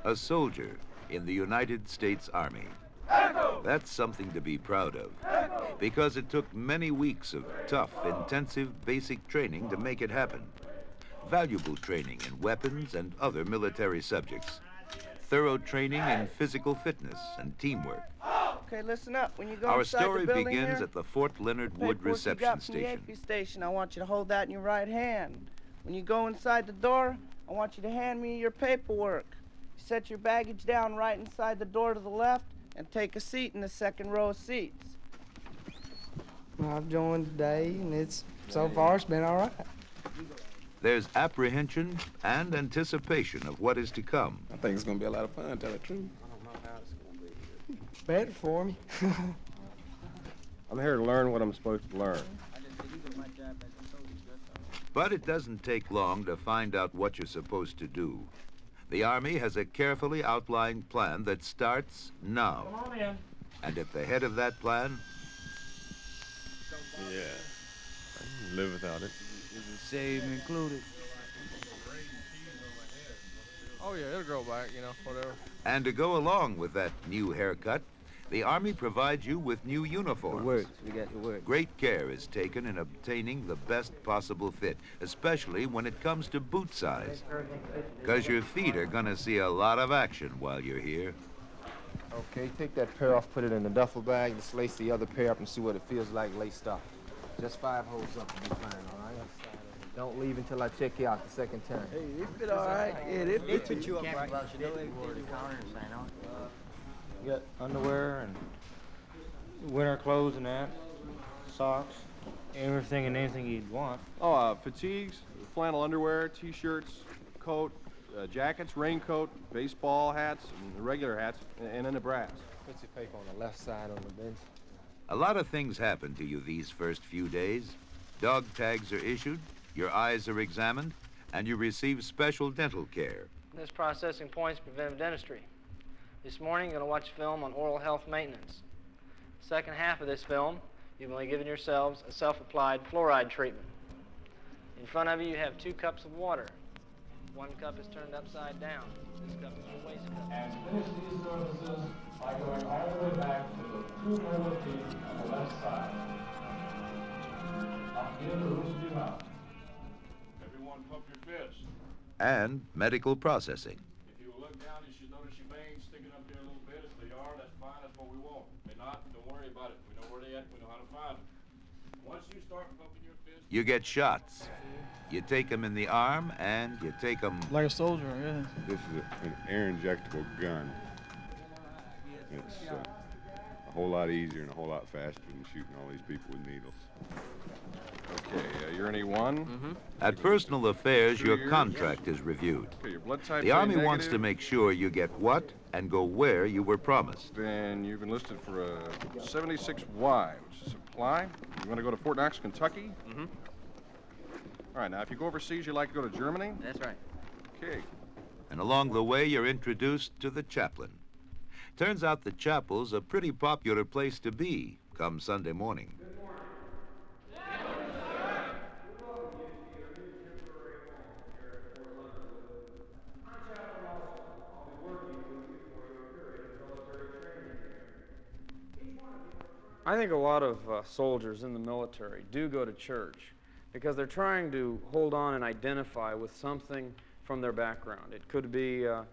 A soldier in the United States Army. That's something to be proud of, because it took many weeks of tough, intensive basic training to make it happen. Valuable training in weapons and other military subjects. Thorough training in physical fitness and teamwork. Okay, listen up. When you go Our inside story the building begins here, at the Fort Leonard Wood paperwork you reception got from the station. AP station, I want you to hold that in your right hand. When you go inside the door, I want you to hand me your paperwork. You set your baggage down right inside the door to the left and take a seat in the second row of seats. I've joined today, and so far it's been all right. There's apprehension and anticipation of what is to come. I think it's going to be a lot of fun, tell the truth. I don't know how it's going to be. Better for me. I'm here to learn what I'm supposed to learn. But it doesn't take long to find out what you're supposed to do. The Army has a carefully outlined plan that starts now. Come on in. And at the head of that plan, Yeah, I can live without it. Is it saved and included? Oh yeah, it'll grow back, whatever. and to go along with that new haircut, the Army provides you with new uniforms. It works. We got to work. Great care is taken in obtaining the best possible fit, especially when it comes to boot size, because your feet are going to see a lot of action while you're here. Okay, take that pair off, put it in the duffel bag, just lace the other pair up and see what it feels like laced up. Just 5 holes up and be fine, all right? Don't leave until I check you out the second time. Hey, they fit all right. Yeah, they fit you up right. You got underwear and winter clothes and that, socks, everything and anything you'd want. Oh, fatigues, flannel underwear, t-shirts, coat, jackets, raincoat, baseball hats, and the regular hats, and then the brass. Put your paper on the left side on the bench. A lot of things happen to you these first few days. Dog tags are issued, your eyes are examined, and you receive special dental care. This processing point is preventive dentistry. This morning, you're going to watch a film on oral health maintenance. Second half of this film, you've only given yourselves a self-applied fluoride treatment. In front of you, you have 2 cups of water. 1 cup is turned upside down. This cup is your waste cup. And finish these services by going all the way back to the 2 mobile feet on the left side. Up in the roof of your mouth. Everyone pump your fists. And medical processing. If you look down, you should notice your veins sticking up there a little bit. If they are, that's fine, that's what we want. If they're not, don't worry about it. We know where they at, we know how to find them. Once you start pumping your fists... You get shots. You take them in the arm, and you take them... Like a soldier, yeah. This is an air-injectable gun. It's a whole lot easier and a whole lot faster than shooting all these people with needles. Okay, you're an E1. Mm-hmm. At Personal Affairs, 2 your years. contract is reviewed. Okay, your blood type The Army negative. wants to make sure you get what and go where you were promised. Then you've enlisted for a 76Y, which is supply. You want to go to Fort Knox, Kentucky? Mm-hmm. All right, now if you go overseas, you'd like to go to Germany? That's right. Okay. And along the way, you're introduced to the chaplain. Turns out the chapel's a pretty popular place to be come Sunday morning. I think a lot of soldiers in the military do go to church because they're trying to hold on and identify with something from their background. It could be the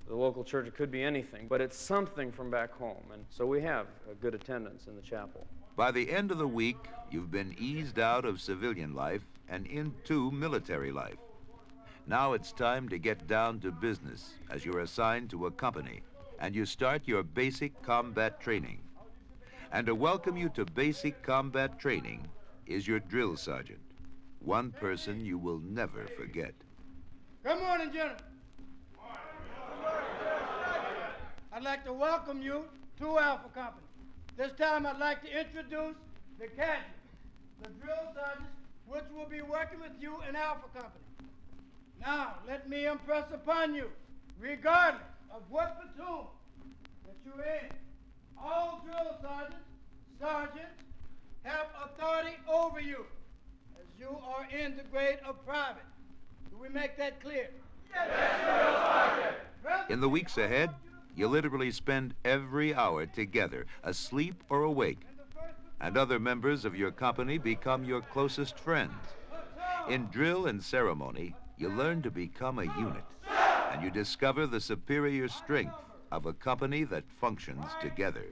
local church, it could be anything, but it's something from back home, and so we have a good attendance in the chapel. By the end of the week, you've been eased out of civilian life and into military life. Now it's time to get down to business as you're assigned to a company, and you start your basic combat training. And to welcome you to basic combat training is your drill sergeant, one person you will never forget. Good morning, gentlemen. I'd like to welcome you to Alpha Company. This time I'd like to introduce the cadets, the drill sergeants, which will be working with you in Alpha Company. Now, let me impress upon you, regardless of what platoon that you're in, all drill sergeants have authority over you, as you are in the grade of private. Do we make that clear? Yes, drill sergeant. In the weeks ahead, you literally spend every hour together, asleep or awake, and other members of your company become your closest friends. In drill and ceremony, you learn to become a unit, and you discover the superior strength of a company that functions together.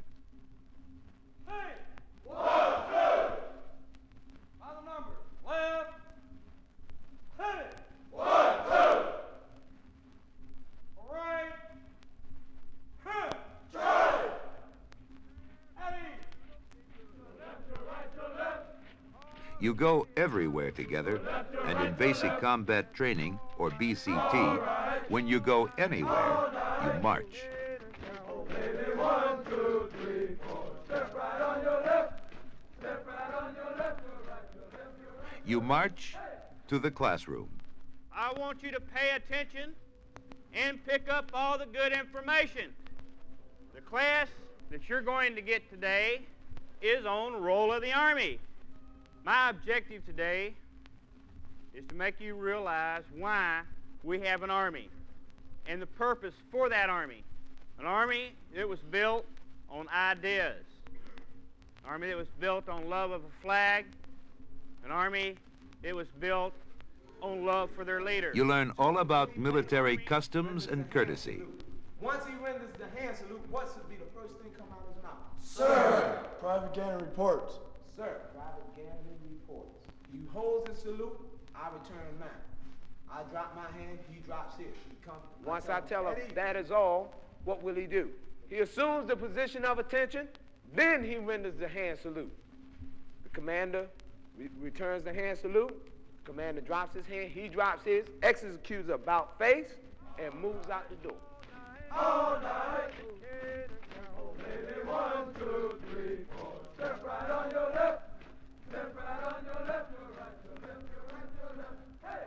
You go everywhere together, and in basic combat training, or BCT, when you go anywhere, you march. You march to the classroom. I want you to pay attention and pick up all the good information. The class that you're going to get today is on Roll of the Army. My objective today is to make you realize why we have an army and the purpose for that army. An army that was built on ideas. An army that was built on love of a flag. An army that was built on love for their leader. You learn all about military customs and courtesy. Once he renders the hand salute, what should be the first thing come out of his mouth? Sir! Private Gannon reports. Sir, Private Gannon reports. He holds his salute, I return mine. I drop my hand, he drops his. He comes. Once I tell him that is all, what will he do? He assumes the position of attention, then he renders the hand salute. The commander returns the hand salute. The commander drops his hand, he drops his, executes about face, and moves out the door. All night. Oh, baby, 1, 2, 3, 4. Step right on your left. Step right on your left. Your right, your left, your right, your left. Hey!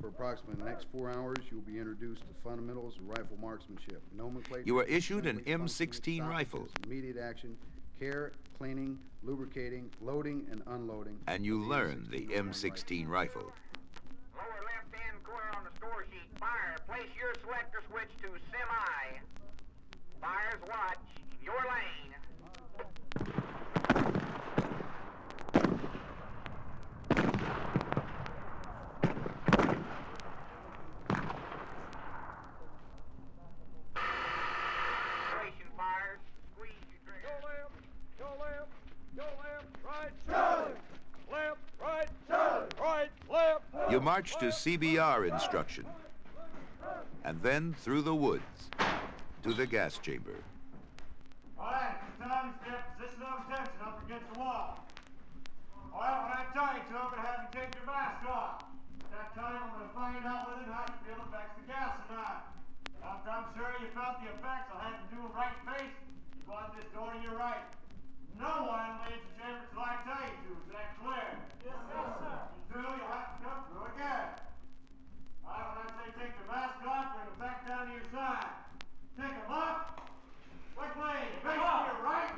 For approximately the next 4 hours, you'll be introduced to fundamentals of rifle marksmanship, nomenclature. You are issued an assembly, M16 functioning, rifle. stoppages, immediate action, care, cleaning, lubricating, loading, and unloading. And you learn the M16 rifle. Lower left-hand corner on the score sheet. Fire. Place your selector switch to semi. Fires watch. Your lane. Fires. Squeeze your trigger. Go left, right, Charlie. Left, right, Charlie. Right, left. You march to CBR instruction, and then through the woods to the gas chamber. All right, it's time to step position of attention up against the wall. All right, when I tell you to, I'm going to have you take your mask off. At that time, I'm going to find out whether or not you feel affects the gas or not. After I'm sure you felt the effects, I'll have you do a right face. You go out this door to your right. No one leaves the chamber till I tell you to. Is that clear? Yes, sir. You do, you'll have to come through again. All right, when I say take the mask off, bring it back down to your side. Take them up. Quickly, face to your right.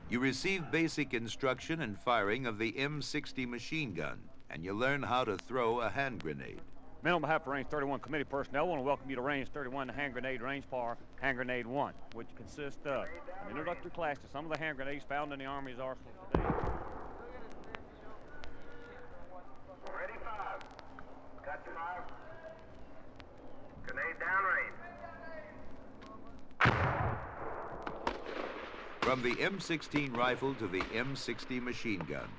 You receive basic instruction and firing of the M60 machine gun, and you learn how to throw a hand grenade. Men, on behalf of Range 31 committee personnel, I want to welcome you to Range 31, the hand grenade range for Hand Grenade 1, which consists of an introductory class to some of the hand grenades found in the Army's arsenal today. Ready, 5. Cut to 5. Grenade downrange. From the M16 rifle to the M60 machine gun,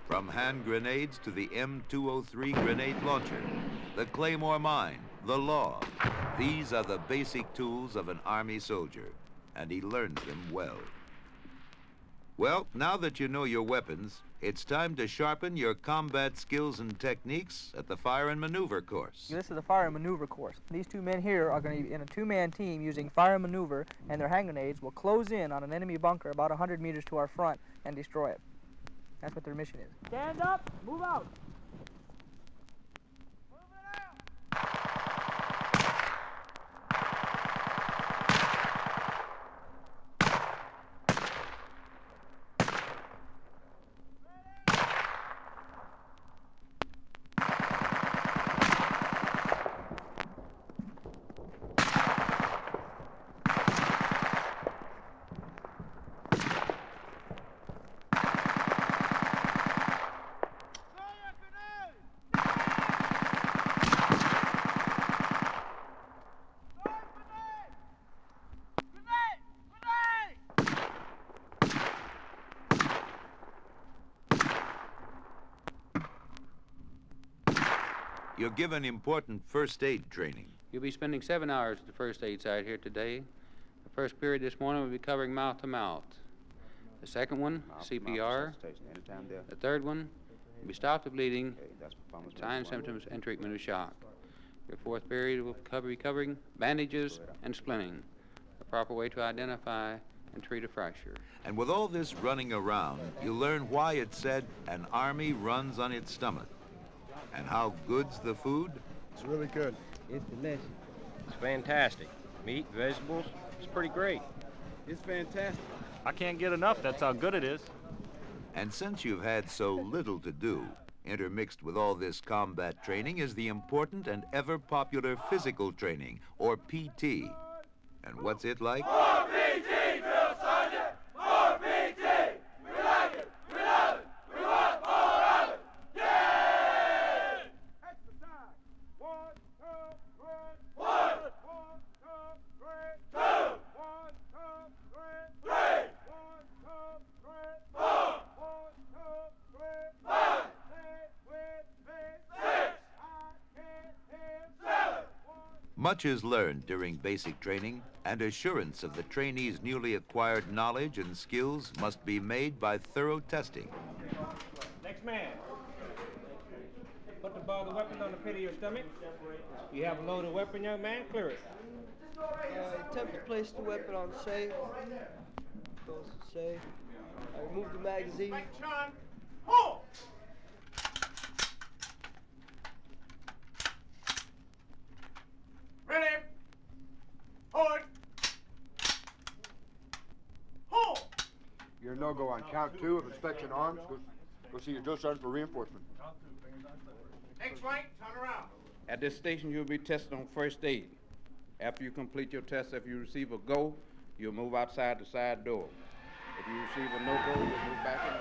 from hand grenades to the M203 grenade launcher, the Claymore mine, the law. These are the basic tools of an Army soldier, and he learns them well. Well, now that you know your weapons, it's time to sharpen your combat skills and techniques at the fire and maneuver course. This is the fire and maneuver course. These two men here are going to be in a two-man team using fire and maneuver, and their hand grenades will close in on an enemy bunker about 100 meters to our front and destroy it. That's what their mission is. Stand up, move out. You're given important first aid training. You'll be spending 7 hours at the first aid site here today. The first period this morning will be covering mouth to mouth. The second one, CPR. The third one will be stop the bleeding, signs, symptoms, and treatment of shock. Your fourth period will be covering bandages and splinting, the proper way to identify and treat a fracture. And with all this running around, you learn why it's said an army runs on its stomach. And how good's the food? It's really good. It's delicious. It's fantastic. Meat, vegetables, it's pretty great. It's fantastic. I can't get enough, that's how good it is. And since you've had so little to do, intermixed with all this combat training is the important and ever popular physical training, or PT. And what's it like? More PT, drill sergeant! More PT! We like it! We love it! We want more of it! Yeah! Exercise! 1, 2, 3. 1, 2, 3. 2. 1, 2, 3. 3. 1, 2, 3. 4. 1, 2, 3. 5. Stay with me. 6. I can't hear. 7. Much is learned during basic training, and assurance of the trainee's newly acquired knowledge and skills must be made by thorough testing. Next man. Put the ball of the weapon on the pit of your stomach. You have a loaded weapon, young man, clear it. Attempt to place the weapon on safe. Goes to safe. I remove the magazine. Hold! Ready? Hold! Hold! You're a no-go on count 2 of inspection arms. Go see your drill sergeant for reinforcement. Next flank, turn around. At this station, you'll be tested on first aid. After you complete your test, if you receive a go, you'll move outside the side door. If you receive a no-go, you'll move back in.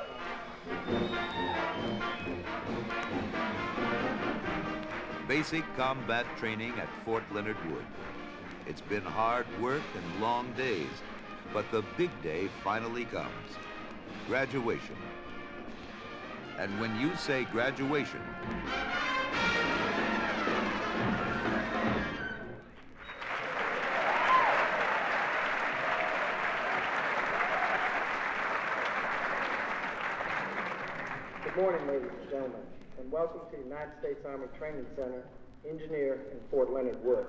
Basic combat training at Fort Leonard Wood. It's been hard work and long days, but the big day finally comes. Graduation. And when you say graduation, Good morning, ladies and gentlemen, and welcome to the United States Army Training Center, Engineer in Fort Leonard Wood.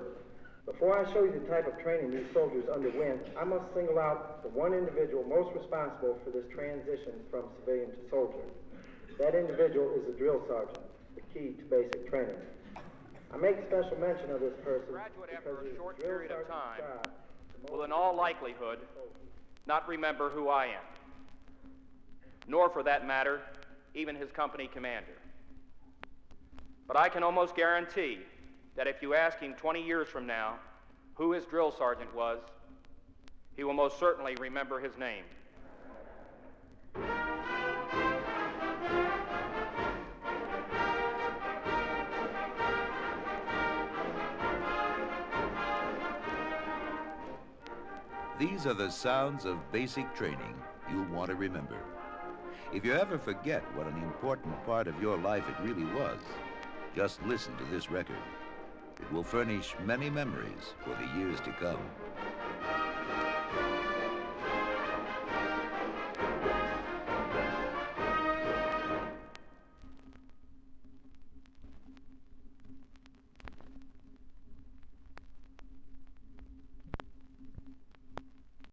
Before I show you the type of training these soldiers underwent, I must single out the one individual most responsible for this transition from civilian to soldier. That individual is the drill sergeant, the key to basic training. I make special mention of this person Graduate after because a it is short drill period of sergeant's time job to will in all likelihood not remember who I am, nor for that matter, even his company commander. But I can almost guarantee that if you ask him 20 years from now who his drill sergeant was, he will most certainly remember his name. these are the sounds of basic training you'll want to remember. If you ever forget what an important part of your life it really was, just listen to this record. It will furnish many memories for the years to come.